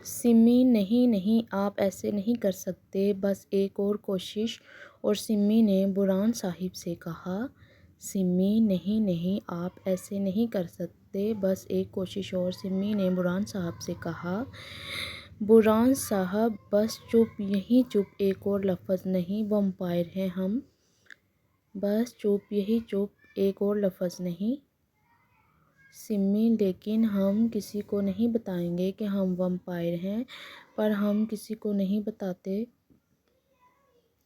سمی نہیں نہیں آپ ایسے نہیں کر سکتے، بس ایک اور کوشش۔ اور سمی نے برہان صاحب سے کہا، سمی نہیں نہیں آپ ایسے نہیں کر سکتے، بس ایک کوشش اور۔ سمی نے برہان صاحب سے کہا، برہان صاحب بس چپ، یہی چپ، ایک اور لفظ نہیں، ویمپائر ہیں ہم۔ بس چپ، یہی چپ، ایک اور لفظ نہیں۔ سمی لیکن ہم کسی کو نہیں بتائیں گے کہ ہم ویمپائر ہیں، پر ہم کسی کو نہیں بتاتے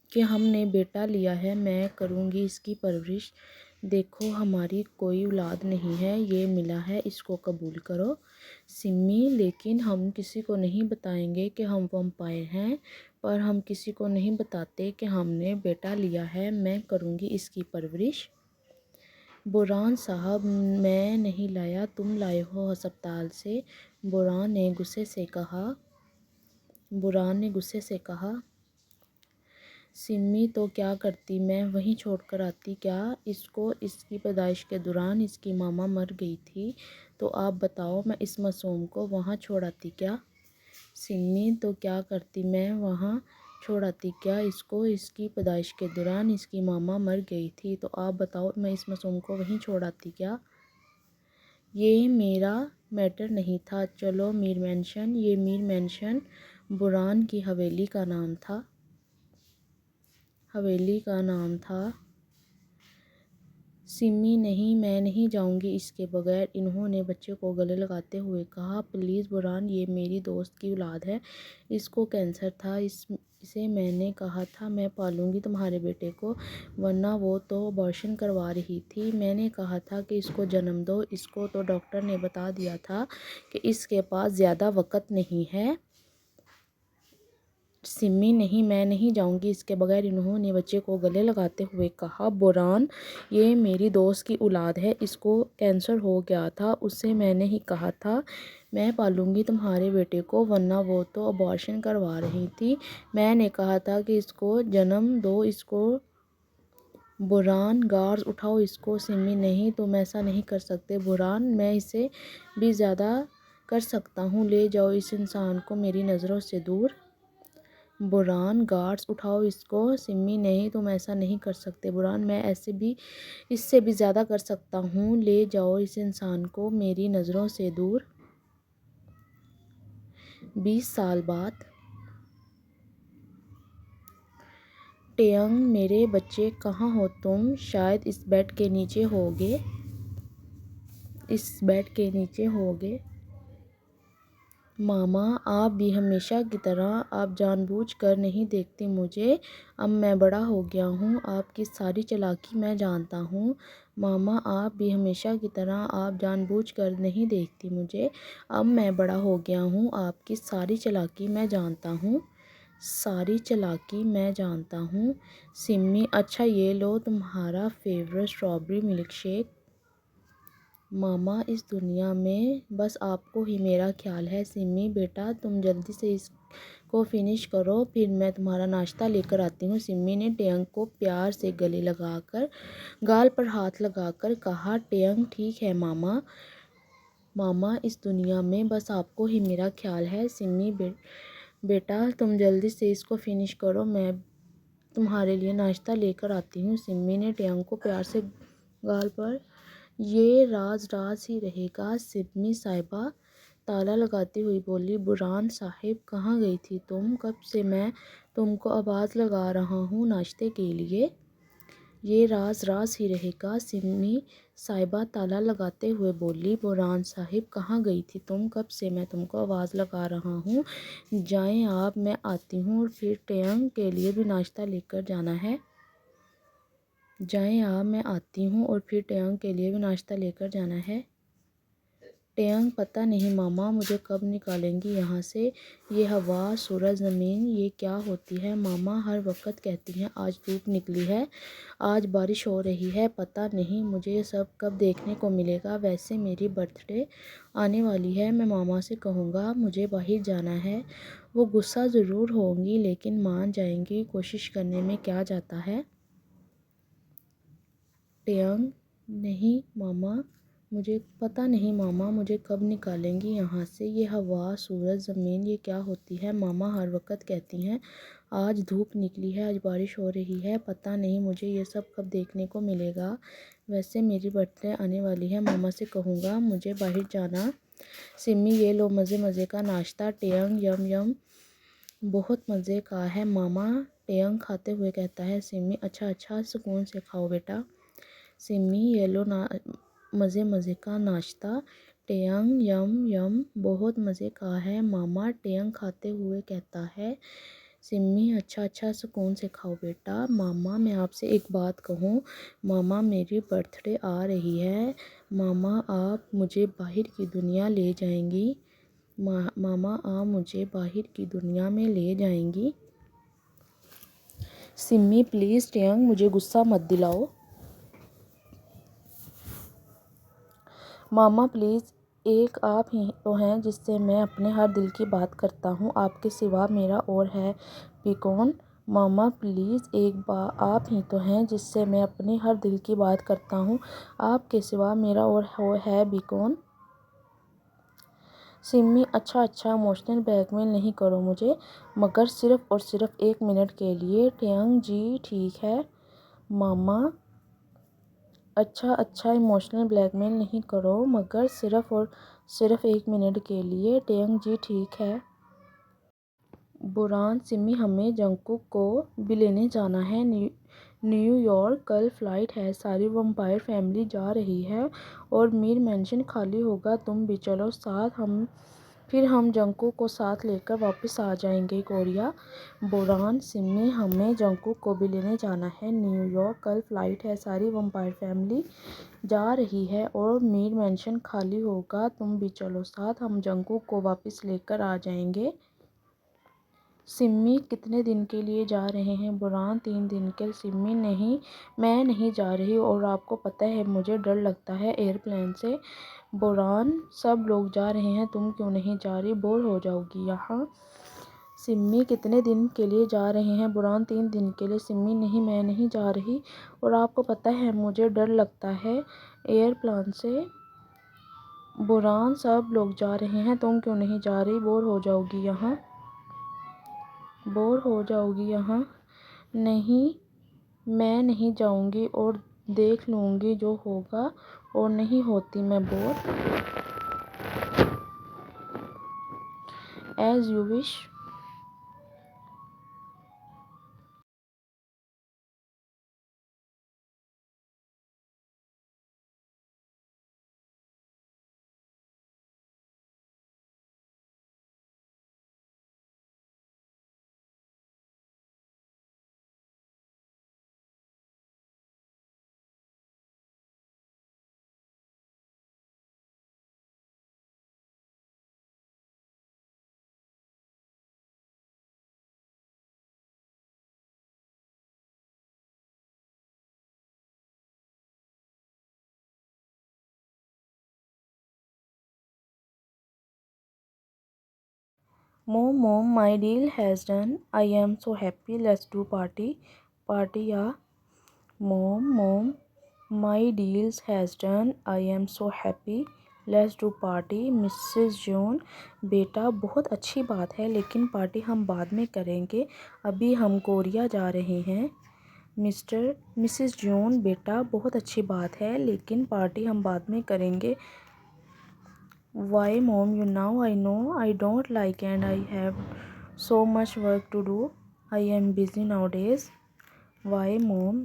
کہ ہم نے بیٹا لیا ہے، میں کروں گی اس کی پرورش۔ دیکھو ہماری کوئی اولاد نہیں ہے، یہ ملا ہے، اس کو قبول کرو۔ سمی لیکن ہم کسی کو نہیں بتائیں گے کہ ہم ویمپائر ہیں، پر ہم کسی کو نہیں بتاتے کہ ہم نے بیٹا لیا ہے، میں کروں گی اس کی پرورش۔ برہان صاحب میں نہیں لایا، تم لائے ہو ہسپتال سے، برہان نے غصے سے کہا۔ برہان نے غصے سے کہا، سمی تو کیا کرتی، میں وہیں چھوڑ کر آتی کیا اس کو؟ اس کی پیدائش کے دوران اس کی ماما مر گئی تھی، تو آپ بتاؤ میں اس معصوم کو وہاں چھوڑ آتی کیا؟ سمی تو کیا کرتی، میں وہاں چھوڑ آتی کیا اس کو؟ اس کی پیدائش کے دوران اس کی ماما مر گئی تھی، تو آپ بتاؤ میں اس معصوم کو وہیں چھوڑ آتی کیا؟ یہ میرا میٹر نہیں تھا، چلو میر مینشن۔ یہ میر مینشن برہان کی حویلی کا نام تھا۔ حویلی کا نام تھا۔ سمی نہیں، میں نہیں جاؤں گی اس کے بغیر، انہوں نے بچے کو گلے لگاتے ہوئے کہا۔ پلیز برہان، یہ میری دوست کی اولاد ہے، اس کو کینسر تھا، اسے میں نے کہا تھا میں پالوں گی تمہارے بیٹے کو، ورنہ وہ تو ابارشن کروا رہی تھی، میں نے کہا تھا کہ اس کو جنم دو، اس کو تو ڈاکٹر نے بتا دیا تھا کہ اس کے پاس زیادہ وقت نہیں ہے۔ سمی نہیں، میں نہیں جاؤں گی اس کے بغیر، انہوں نے بچے کو گلے لگاتے ہوئے کہا۔ برہان، یہ میری دوست کی اولاد ہے، اس کو کینسر ہو گیا تھا، اسے میں نے ہی کہا تھا میں پالوں گی تمہارے بیٹے کو، ورنہ وہ تو ابارشن کروا رہی تھی، میں نے کہا تھا کہ اس کو جنم دو، اس کو۔ برہان، گارڈز اٹھاؤ اس کو۔ سمی نہیں، تم ایسا نہیں کر سکتے برہان، میں اسے بھی زیادہ کر سکتا ہوں، لے جاؤ اس انسان کو میری نظروں سے دور۔ برہان، گارڈز اٹھاؤ اس کو۔ سمی نہیں، تم ایسا نہیں کر سکتے برہان، میں اس سے بھی زیادہ کر سکتا ہوں، لے جاؤ اس انسان کو میری نظروں سے دور۔ 20 سال بعد۔ ٹیانگ، میرے بچے کہاں ہو تم؟ شاید اس بیڈ کے نیچے ہوگے۔ اس بیڈ کے نیچے ہوگے۔ ماما، آپ بھی ہمیشہ کی طرح، آپ جان بوجھ کر نہیں دیکھتی مجھے، اب میں بڑا ہو گیا ہوں، آپ کی ساری چالاکی میں جانتا ہوں۔ ماما، آپ بھی ہمیشہ کی طرح، آپ جان بوجھ کر نہیں دیکھتی مجھے، اب میں بڑا ہو گیا ہوں، آپ کی ساری چالاکی میں جانتا ہوں۔ ساری چالاکی میں جانتا ہوں۔ سمی، اچھا یہ لو تمہارا فیورٹ اسٹرابیری ملک شیک۔ ماما، اس دنیا میں بس آپ کو ہی میرا خیال ہے۔ سمی بیٹا، تم جلدی سے اس کو فنش کرو، پھر میں تمہارا ناشتہ لے کر آتی ہوں۔ سمی نے ٹیانگ کو پیار سے گلے لگا کر گال پر ہاتھ لگا کر کہا۔ ٹیانگ، ٹھیک ہے ماما۔ ماما، اس دنیا میں بس آپ کو ہی میرا خیال ہے۔ سمی بیٹا، تم جلدی سے اس کو فنش کرو، میں تمہارے لیے ناشتہ لے کر آتی ہوں۔ سمی نے ٹیانگ کو پیار سے گال پر، یہ راز راز ہی رہے گا۔ سمی صاحبہ تالا لگاتی ہوئی بولی، برہان صاحب کہاں گئی تھی تم؟ کب سے میں تم کو آواز لگا رہا ہوں ناشتے کے لیے۔ یہ راز راز ہی رہے گا۔ سمی صاحبہ تالا لگاتے ہوئے بولی، برہان صاحب کہاں گئی تھی تم؟ کب سے میں تم کو آواز لگا رہا ہوں، جائیں آپ، میں آتی ہوں، اور پھر ٹیانگ کے لیے بھی ناشتہ لے کر جانا ہے۔ جائیں آپ، میں آتی ہوں، اور پھر ٹیانگ کے لیے بھی ناشتہ لے کر جانا ہے۔ ٹیانگ، پتہ نہیں ماما مجھے کب نکالیں گی یہاں سے، یہ ہوا، سورج، زمین، یہ کیا ہوتی ہے؟ ماما ہر وقت کہتی ہیں آج دھوپ نکلی ہے، آج بارش ہو رہی ہے، پتہ نہیں مجھے یہ سب کب دیکھنے کو ملے گا۔ ویسے میری برتھ ڈے آنے والی ہے، میں ماما سے کہوں گا مجھے باہر جانا ہے، وہ غصہ ضرور ہوں گی لیکن مان جائیں گی، کوشش کرنے میں کیا جاتا ہے۔ ٹیانگ، نہیں ماما، مجھے پتہ نہیں ماما مجھے کب نکالیں گی یہاں سے، یہ ہوا، سورج، زمین یہ کیا ہوتی ہے؟ ماما ہر وقت کہتی ہیں آج دھوپ نکلی ہے، آج بارش ہو رہی ہے، پتہ نہیں مجھے یہ سب کب دیکھنے کو ملے گا۔ ویسے میری برتھ ڈے آنے والی ہے، ماما سے کہوں گا مجھے باہر جانا۔ سمی یہ لو مزے مزے کا ناشتہ، ٹینگ یم یم، بہت مزے کا ہے ماما، ٹینگ کھاتے ہوئے کہتا ہے سمی۔ اچھا اچھا سکون سے کھاؤ بیٹا۔ سمی یہ لو مزے مزے کا ناشتہ، ٹینگ یم یم، بہت مزے کا ہے ماما، ٹینگ کھاتے ہوئے کہتا ہے سمی۔ اچھا اچھا سکون سے کھاؤ بیٹا۔ ماما میں آپ سے ایک بات کہوں، ماما میری برتھ ڈے آ رہی ہے، ماما آپ مجھے باہر کی دنیا لے جائیں گی؟ ماما آپ مجھے باہر کی دنیا میں لے جائیں گی؟ سمی پلیز ٹینگ مجھے غصہ مت دلاؤ۔ ماما پلیز، ایک آپ ہی تو ہیں جس سے میں اپنے ہر دل کی بات کرتا ہوں، آپ کے سوا میرا اور ہے بھی کون؟ ماما پلیز، ایک آپ ہی تو ہیں جس سے میں اپنے ہر دل کی بات کرتا ہوں، آپ کے سوا میرا اور ہے بھی کون؟ سمی اچھا اچھا ایموشنل بلیک میل نہیں کرو مجھے، مگر صرف اور صرف 1 منٹ کے لیے۔ ٹینگ جی ٹھیک ہے ماما۔ اچھا اچھا ایموشنل بلیک میل نہیں کرو مگر صرف اور صرف 1 منٹ کے لیے۔ ٹینگ جی ٹھیک ہے۔ بوران سمی ہمیں جنگکوک کو بھی لینے جانا ہے، نیو یارک، کل فلائٹ ہے، ساری ویمپائر فیملی جا رہی ہے اور میر مینشن خالی ہوگا، تم بھی چلو ساتھ، پھر ہم جنگکوک کو ساتھ لے کر واپس آ جائیں گے کوریا۔ بوران سمی ہمیں جنگکوک کو بھی لینے جانا ہے، نیو یارک، کل فلائٹ ہے، ساری ویمپائر فیملی جا رہی ہے اور میر مینشن خالی ہوگا، تم بھی چلو ساتھ، ہم جنگکوک کو واپس لے کر آ جائیں گے۔ سمی کتنے دن کے لیے جا رہے ہیں؟ بوران 3 دن کے۔ سمی نہیں، میں نہیں جا رہی، اور آپ کو پتہ ہے مجھے ڈر لگتا ہے ایئر پلین سے۔ بوران سب لوگ جا رہے ہیں، تم کیوں نہیں جا رہی؟ بور ہو جاؤ گی یہاں۔ سمی کتنے دن کے لیے جا رہے ہیں؟ بوران 3 دن کے لیے۔ سمی نہیں، میں نہیں جا رہی، اور آپ کو پتہ ہے مجھے ڈر لگتا ہے ایئر پلین سے۔ بوران سب لوگ جا رہے ہیں، تم کیوں نہیں جا رہی؟ بور ہو جاؤ گی یہاں۔ بور ہو جاؤ گی یہاں۔ نہیں، میں نہیں جاؤں گی اور دیکھ لوں گی جو ہوگا، اور نہیں ہوتی میں bore. As you wish. Mom, my deal has done. I am so happy. Let's do party. Party, yeah. Mom, my deal has done. I am so happy. Let's do party. Mrs. June, بیٹا بہت اچھی بات ہے لیکن party ہم بعد میں کریں گے، ابھی ہم کوریا جا رہے ہیں۔ مسز جون، بیٹا بہت اچھی بات ہے لیکن پارٹی ہم بعد میں کریں گے۔ Why mom, now I know I don't like and I have so much work to do. I am busy nowadays. Why mom,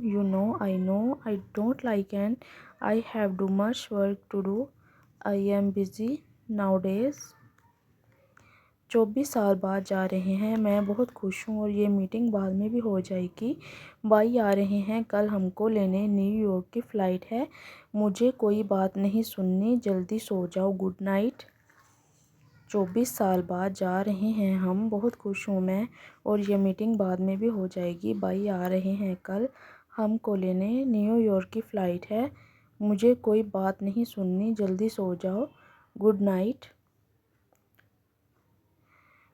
I know I don't like and I have too much work to do. I am busy nowadays. 24 سال بعد جا رہے ہیں، میں بہت خوش ہوں اور یہ میٹنگ بعد میں بھی ہو جائے گی۔ بھائی آ رہے ہیں کل ہم کو لینے، نیو یارک کی فلائٹ ہے، مجھے کوئی بات نہیں سننی، جلدی سو جاؤ، گڈ نائٹ۔ 24 سال بعد جا رہے ہیں ہم، بہت خوش ہوں میں، اور یہ میٹنگ بعد میں بھی ہو جائے گی۔ بھائی آ رہے ہیں کل ہم کو لینے، نیو یارک کی فلائٹ ہے، مجھے کوئی بات نہیں سننی، جلدی سو جاؤ، گڈ نائٹ۔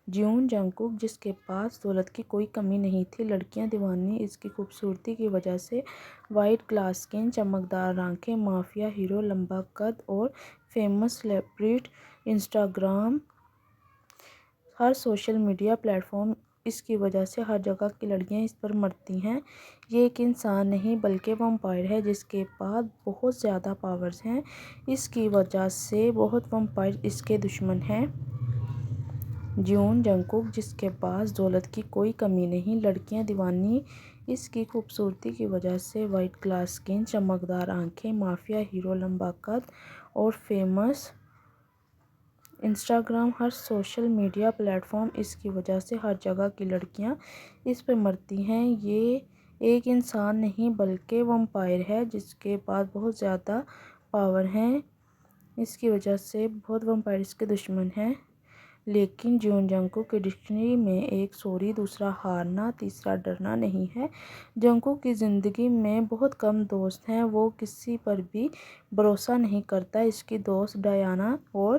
جیون جنگکوک جس کے پاس دولت کی کوئی کمی نہیں تھی، لڑکیاں دیوانی اس کی خوبصورتی کی وجہ سے، وائٹ گلاس اسکن، چمکدار آنکھیں، مافیا ہیرو، لمبا قد اور فیمس سیلیبریٹی، انسٹاگرام، ہر سوشل میڈیا پلیٹ فارم اس کی وجہ سے ہر جگہ کی لڑکیاں اس پر مرتی ہیں۔ یہ ایک انسان نہیں بلکہ ویمپائر ہے جس کے پاس بہت زیادہ پاورز ہیں، اس کی وجہ سے بہت ویمپائر اس کے دشمن ہیں۔ جیون جنگکوک جس کے پاس دولت کی کوئی کمی نہیں، لڑکیاں دیوانی اس کی خوبصورتی کی وجہ سے، وائٹ گلاس اسکن، چمکدار آنکھیں، مافیا ہیرو، لمبا قد اور فیمس، انسٹاگرام، ہر سوشل میڈیا پلیٹ فارم اس کی وجہ سے ہر جگہ کی لڑکیاں اس پہ مرتی ہیں۔ یہ ایک انسان نہیں بلکہ ویمپائر ہے جس کے پاس بہت زیادہ پاور ہیں، اس کی وجہ سے بہت ویمپائر اس کے دشمن ہیں۔ لیکن جیون جنگکوک کی ڈکشنری میں ایک سوری، دوسرا ہارنا، تیسرا ڈرنا نہیں ہے۔ جنگکوک کی زندگی میں بہت کم دوست ہیں، وہ کسی پر بھی بھروسہ نہیں کرتا۔ اس کی دوست ڈیانا اور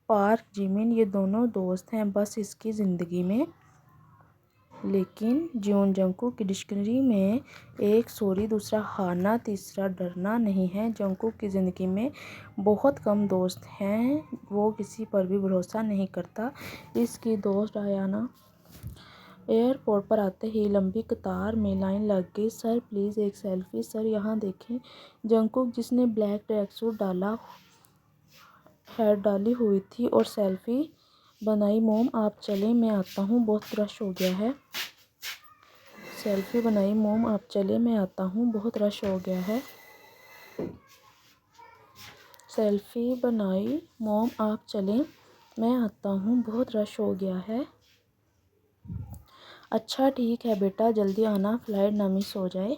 پارک جمن یہ دونوں دوست ہیں بس اس کی زندگی میں۔ لیکن جیون جنگکوک کی ڈکشنری میں ایک سوری، دوسرا ہارنا، تیسرا ڈرنا نہیں ہے۔ جنگکوک کی زندگی میں بہت کم دوست ہیں، وہ کسی پر بھی بھروسہ نہیں کرتا۔ اس کی دوست ڈیانا۔ ایئرپورٹ پر آتے ہی لمبی قطار میں لائن لگ گئی۔ سر پلیز ایک سیلفی۔ سر یہاں دیکھیں۔ جنگکوک جس نے بلیک ٹریک سوٹ ہیٹ ڈالی ہوئی تھی اور سیلفی بنائی۔ موم آپ چلیں میں آتا ہوں، بہت رش ہو گیا ہے۔ سیلفی بنائی۔ موم آپ چلیں میں آتا ہوں، بہت رش ہو گیا ہے۔ سیلفی بنائی۔ موم آپ چلیں میں آتا ہوں، بہت رش ہو گیا ہے۔ اچھا ٹھیک ہے بیٹا، جلدی آنا، فلائٹ نہ مس ہو جائے۔